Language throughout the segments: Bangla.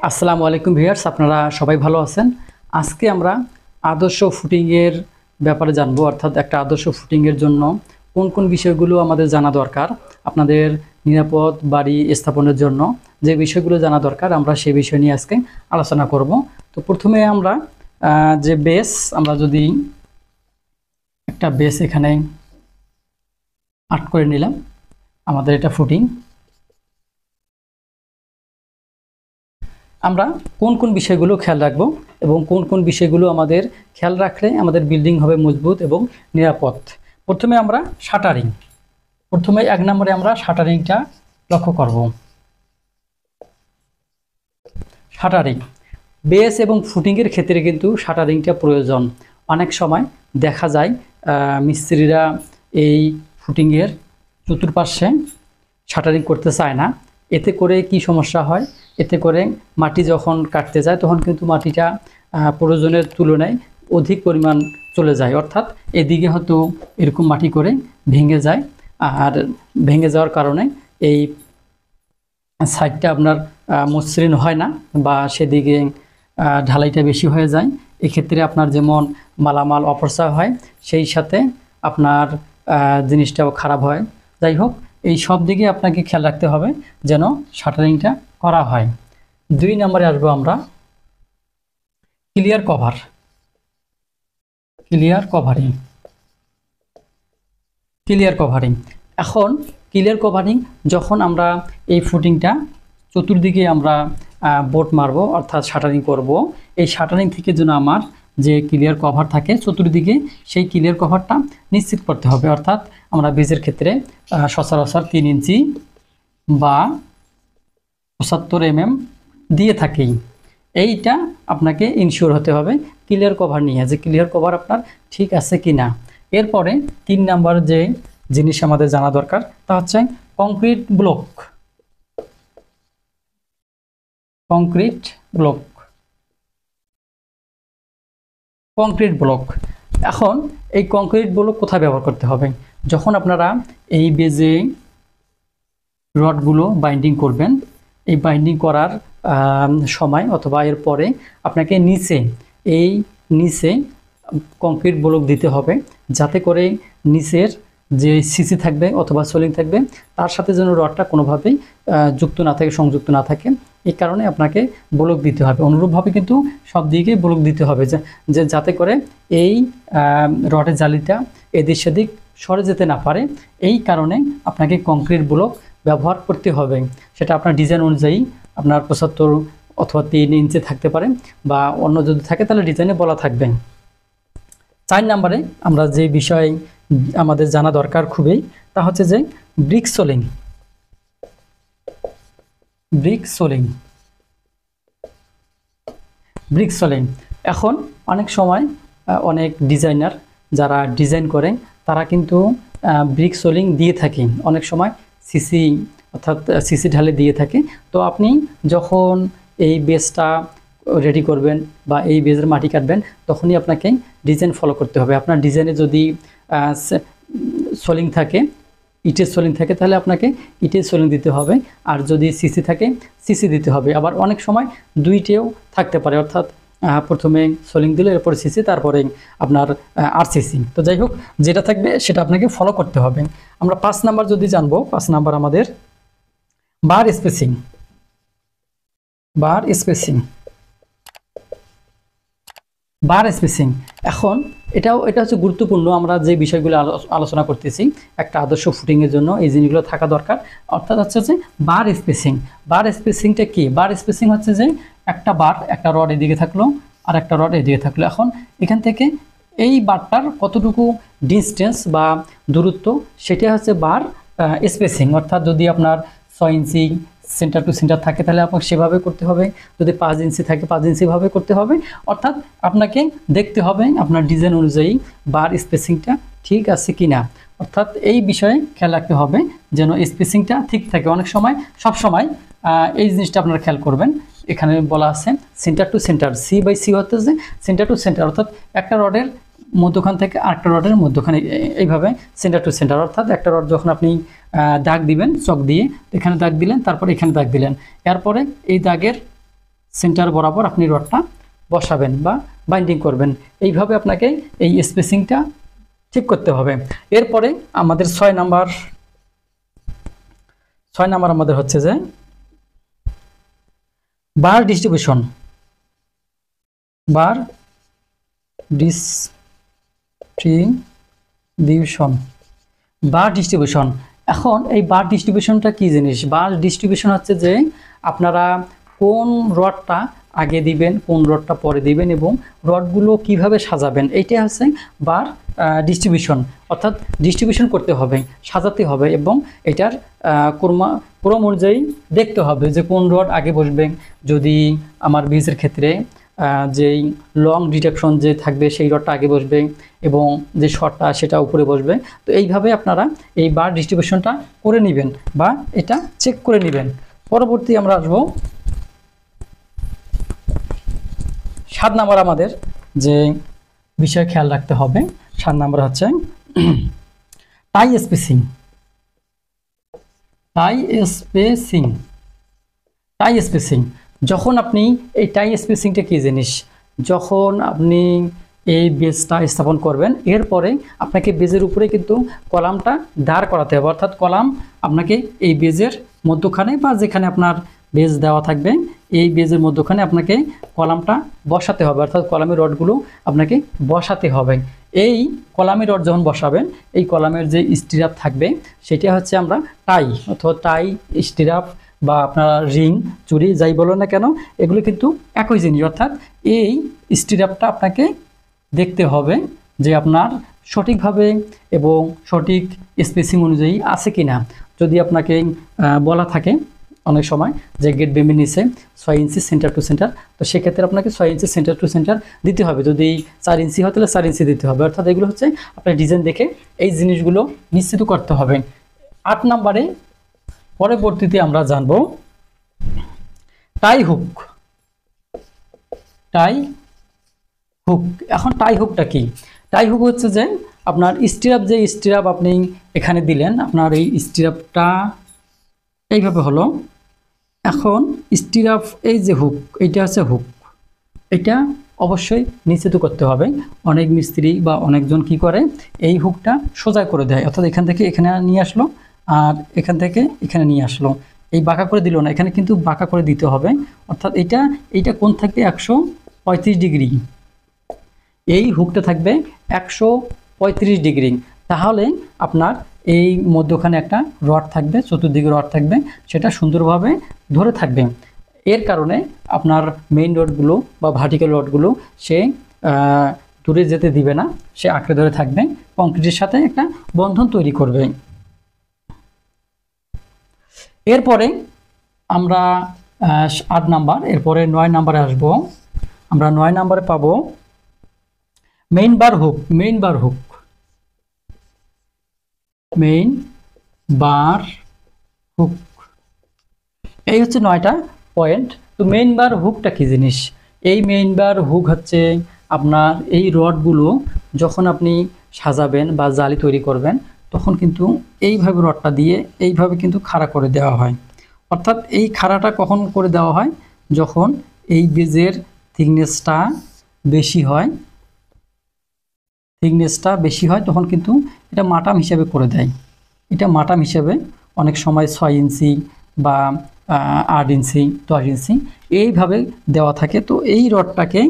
আসসালামু আলাইকুম ভিউয়ার্স, আপনারা সবাই ভালো আছেন। আজকে আমরা আদর্শ ফুটিংয়ের ব্যাপারে জানবো, অর্থাৎ একটা আদর্শ ফুটিংয়ের জন্য কোন কোন বিষয়গুলো আমাদের জানা দরকার। আপনাদের নিরাপদ বাড়ি স্থাপনের জন্য যে বিষয়গুলো জানা দরকার আমরা সেই বিষয় নিয়ে আজকে আলোচনা করব। তো প্রথমে আমরা যে বেস, আমরা যদি একটা বেস এখানে আর্ট করে নিলাম, আমাদের এটা ফুটিং। আমরা কোন কোন বিষয়গুলো খেয়াল রাখব এবং কোন কোন বিষয়গুলো আমাদের খেয়াল রাখলে আমাদের বিল্ডিং হবে মজবুত এবং নিরাপদ। প্রথমে আমরা শাটারিং, প্রথমে 1 নম্বরে আমরা শাটারিংটা লক্ষ্য করব। শাটারিং বেস এবং ফুটিংয়ের ক্ষেত্রে কিন্তু শাটারিংটা প্রয়োজন। অনেক সময় দেখা যায় মিস্ত্রিরা এই ফুটিংয়ের চতুর্পাশে শাটারিং করতে চায় না। এতে করে কি সমস্যা হয়, এতে করে মাটি যখন কাটতে যায় তখন কিন্তু মাটিটা প্রয়োজনের তুলনায় অধিক পরিমাণ চলে যায়, অর্থাৎ এদিকে হয়তো এরকম মাটি করে ভেঙে যায়, আর ভেঙে যাওয়ার কারণে এই সাইডটা আপনার মসৃণ হয় না বা সেদিকে ঢালাইটা বেশি হয়ে যায়। এক্ষেত্রে আপনার যেমন মালামাল অপচয় হয়, সেই সাথে আপনার জিনিসটাও খারাপ হয়। যাই হোক, এই সব দিকে আপনাকে খেয়াল রাখতে হবে যেন শাটারিংটা করা হয়। 2 নম্বরে আসবো আমরা ক্লিয়ার কভার। ক্লিয়ার কভারিং এখন ক্লিয়ার কভারিং যখন আমরা এই ফুটিংটা চতুর্দিকে আমরা বোর্ড মারবো, অর্থাৎ শাটারিং করব, এই শাটারিং থেকে যেন আমার যে ক্লিয়ার কভার থাকে চতুর্দিকে, সেই ক্লিয়ার কভারটা নিশ্চিত করতে হবে। অর্থাৎ আমরা বেজের ক্ষেত্রে সচরাচর 3 ইঞ্চি বা 75 mm দিয়ে থাকি। এইটা আপনাকে ইনশিওর হতে হবে ক্লিয়ার কভার নিয়ে, যে ক্লিয়ার কভার আপনার ঠিক আছে কি না। এরপরে 3 নাম্বার যে জিনিস আমাদের জানা দরকার তা হচ্ছে কংক্রিট ব্লক। এখন এই কংক্রিট ব্লক কোথায় ব্যবহার করতে হবে? যখন আপনারা এই বেজে রডগুলো বাইন্ডিং করবেন, এই বাইন্ডিং করার সময় অথবা এর পরে আপনাকে নিচে কংক্রিট ব্লক দিতে হবে, যাতে করে নিচের যে সিসি থাকবে অথবা সোলিং থাকবে তার সাথে যেন রডটা কোনোভাবেই যুক্ত না থাকে, সংযুক্ত না থাকে। এই কারণে আপনাকে ব্লক দিতে হবে। অনুরূপভাবে কিন্তু সব দিকে ব্লক দিতে হবে, যে যাতে করে এই রডের জালিটা এদিক সেদিক সরে যেতে না পারে। এই কারণে আপনাকে কংক্রিট ব্লক ব্যবহার করতে হবে। সেটা আপনার ডিজাইন অনুযায়ী আপনার 75 অথবা 3 ইঞ্চি থাকতে পারে, বা অন্য যদি থাকে তাহলে ডিজাইনে বলা থাকবে। 4 নম্বরে আমরা যে বিষয় আমাদের জানা দরকার খুবই, তা হচ্ছে যে ব্রিক সোলিং। এখন অনেক সময় অনেক ডিজাইনার যারা ডিজাইন করে তারা কিন্তু ব্রিক সোলিং দিয়ে থাকে, অনেক সময় সিসি অর্থাৎ সিসি ঢালে দিয়ে থাকে। তো আপনি যখন এই বেসটা রেডি করবেন বা এই বেজের মাটি কাটবেন, তখনই আপনাকে ডিজাইন ফলো করতে হবে। আপনার ডিজাইনে যদি সোলিং থাকে, ইটের সোলিং থাকে, তাহলে আপনাকে ইটের সোলিং দিতে হবে, আর যদি সিসি থাকে সিসি দিতে হবে। আবার অনেক সময় দুইটেও থাকতে পারে, অর্থাৎ প্রথমে সোলিং দিলে এরপরে সিসি, তারপরে আপনার আরসিসি। তো যাই হোক, যেটা থাকবে সেটা আপনাকে ফলো করতে হবে। আমরা 5 নাম্বার যদি জানবো, 5 নাম্বার আমাদের বার স্পেসিং। এখন এটা হচ্ছে গুরুত্বপূর্ণ। আমরা যে বিষয়গুলো আলোচনা করতেছি, একটা আদর্শ ফুটিংয়ের জন্য এই জিনিসগুলো থাকা দরকার। অর্থাৎ হচ্ছে যে বার স্পেসিংটা কি? বার স্পেসিং হচ্ছে যে একটা রড এদিকে থাকলো আর একটা রড এদিকে থাকলো। এখন এখান থেকে এই বারটার কতটুকু ডিস্টেন্স বা দূরত্ব, সেটা হচ্ছে বার স্পেসিং। অর্থাৎ যদি আপনার 6 ইঞ্চি সেন্টার টু সেন্টার থাকে তাহলে আপনাকে সেভাবে করতে হবে, যদি 5 ইঞ্চি থাকে 5 ইঞ্চি ভাবে করতে হবে। অর্থাৎ আপনাকে দেখতে হবে আপনার ডিজাইন অনুযায়ী বার স্পেসিংটা ঠিক আছে কিনা। অর্থাৎ এই বিষয়ে খেয়াল রাখতে হবে যেন স্পেসিংটা ঠিক থাকে। অনেক সময়, সব সময় এই জিনিসটা আপনারা খেয়াল করবেন, এখানে বলা আছে সেন্টার টু সেন্টার, C/C হচ্ছে যে সেন্টার টু সেন্টার, অর্থাৎ একটা রডের মধ্যখান থেকে আরেকটা রডের মধ্যখানে এইভাবে সেন্টার টু সেন্টার। অর্থাৎ একটা রড যখন আপনি দাগ দিবেন চক দিয়ে, এখানে দাগ দিলেন, তারপর এখানে দাগ দিলেন, এরপরে এই দাগের সেন্টার বরাবর আপনি রডটা বসাবেন বা বাইন্ডিং করবেন। এইভাবে আপনাকে এই স্পেসিংটা ঠিক করতে হবে। এরপরে আমাদের 6 নাম্বার আমাদের হচ্ছে যে বার ডিস্ট্রিবিউশন। বার ডিস্ট্রিবিউশন। এখন এই বার ডিস্ট্রিবিউশনটা কি জিনিস? বার ডিস্ট্রিবিউশন হচ্ছে যে আপনারা কোন রডটা আগে দিবেন, কোন রডটা পরে দিবেন এবং রডগুলো কিভাবে সাজাবেন, এইটা হচ্ছে বার ডিস্ট্রিবিউশন। অর্থাৎ ডিস্ট্রিবিউশন করতে হবে, সাজাতে হবে এবং এটার ক্রম অনুযায়ী দেখতে হবে যে কোন রড আগে বসবে। যদি আমার বেজের ক্ষেত্রে যেই লং ডিটেকশন যে থাকবে সেই রডটা আগে বসবে এবং যে শর্টটা সেটা উপরে বসবে। তো এইভাবে আপনারা এই বার ডিস্ট্রিবিউশনটা করে নেবেন বা এটা চেক করে নেবেন। পরবর্তী আমরা আসবো 7 নাম্বার আমাদের যে বিষয় খেয়াল রাখতে হবে। 7 নাম্বার হচ্ছে টাই স্পেসিং। যখন আপনি এই টাই স্পেসিংটা কি জিনিস? যখন আপনি এই বেজটা স্থাপন করবেন, এরপরে আপনাকে বেজের উপরে কিন্তু কলামটা দাঁড় করাতে হবে। অর্থাৎ কলাম আপনাকে এই বেজের মধ্যখানে বা যেখানে আপনার বেজ দেওয়া থাকবে এই বেজের মধ্যখানে আপনাকে কলামটা বসাতে হবে। অর্থাৎ কলামের রডগুলো আপনাকে বসাতে হবে। এই কলামের রড যখন বসাবেন, এই কলামের যে স্টিরাপ থাকবে সেটা হচ্ছে আমরা টাই অথবা টাই স্টিরাপ বা আপনারা রিং চুড়ি যাই বলো না কেন, এগুলো কিন্তু একই জিনিস। অর্থাৎ এই স্টিরাপটা আপনাকে দেখতে হবে যে আপনার সঠিকভাবে এবং সঠিক স্পেসিং অনুযায়ী আছে কিনা। যদি আপনাকে বলা থাকে অনেক সময় যে গেট বেমের নিচে 6 ইঞ্চি সেন্টার টু সেন্টার, তো সেক্ষেত্রে আপনাকে 6 ইঞ্চি সেন্টার টু সেন্টার দিতে হবে। যদি 4 ইঞ্চি হয় তাহলে 4 ইঞ্চি দিতে হবে। অর্থাৎ এগুলো হচ্ছে আপনার ডিজাইন দেখে এই জিনিসগুলো নিশ্চিত করতে হবে। 8 নাম্বারে পরবর্তীতে আমরা জানব টাই হুক। এখন টাই হুকটা কি? টাই হুক হচ্ছে যে আপনার স্টিরাপ আপনি এখানে দিলেন, আপনার এই স্টিরাপটা এইভাবে হলো। এখন স্টিরাপ এই যে হুক, এইটা হচ্ছে হুক, এটা অবশ্যই নিশ্চিত করতে হবে। অনেক মিস্ত্রি বা অনেকজন কি করে এই হুকটা সোজা করে দেয়। অর্থাৎ এখান থেকে এখানে নিয়ে আসলো আর এখান থেকে এখানে নিয়ে আসলো, এই বাঁকা করে দিল না, এখানে কিন্তু বাঁকা করে দিতে হবে। অর্থাৎ এইটা কোণ থাকবে 135 ডিগ্রি, এই হুকটা থাকবে 135 ডিগ্রি। তাহলে আপনার এই মধ্যখানে একটা রড থাকবে, চতুর্দিকে রড থাকবে, সেটা সুন্দরভাবে ধরে থাকবে। এর কারণে আপনার মেইন রডগুলো বা ভার্টিক্যাল রডগুলো সে দূরে যেতে দিবে না, সে আঁকড়ে ধরে থাকবে, কংক্রিটের সাথে একটা বন্ধন তৈরি করবে। এরপরে আমরা 8 নাম্বার, এরপরে 9 নাম্বারে আসবো। আমরা 9 নাম্বারে পাবো মেইন বার হুক। এই হচ্ছে 9টা পয়েন্ট। তো মেইন বার হুকটা কি জিনিস? এই মেইন বার হুক হচ্ছে আপনার এই রডগুলো যখন আপনি সাজাবেন বা জালি তৈরি করবেন তখন কিন্তু এইভাবে রডটা দিয়ে এইভাবে কিন্তু খাড়া করে দেওয়া হয়। অর্থাৎ এই খাড়াটা কখন করে দেওয়া হয়? যখন এই বেজের থিকনেসটা বেশি হয়, তখন কিন্তু এটা মাটাম হিসাবে করে দেয়। এটা মাটাম হিসাবে অনেক সময় 6 ইঞ্চি বা 8 ইঞ্চি 10 ইঞ্চি এইভাবে দেওয়া থাকে। তো এই রডটাকে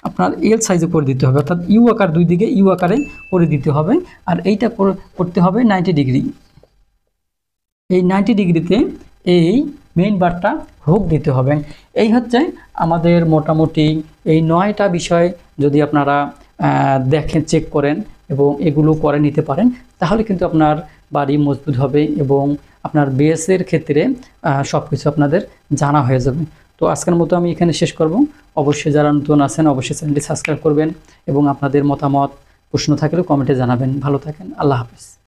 আপনার এল সাইজে করে দিতে হবে, অর্থাৎ ইউ আকার, দুই দিকে ইউ আকারে করে দিতে হবে। আর এইটা করতে হবে 90 ডিগ্রি। এই 90 ডিগ্রিতে এই মেইন বারটা হুক দিতে হবে। এই হচ্ছে আমাদের মোটামুটি এই 9টা বিষয় যদি আপনারা দেখেন, চেক করেন এবং এগুলো করে নিতে পারেন, তাহলে কিন্তু আপনার বাড়ি মজবুত হবে এবং আপনার বেসের ক্ষেত্রে সব কিছু আপনাদের জানা হয়ে যাবে। তো আজকের মতো আমি এখানে শেষ করব। অবশ্যই যারা নতুন আছেন অবশ্যই চ্যানেলটি সাবস্ক্রাইব করবেন এবং আপনাদের মতামত প্রশ্ন থাকলে কমেন্টে জানাবেন। ভালো থাকেন, আল্লাহ হাফেজ।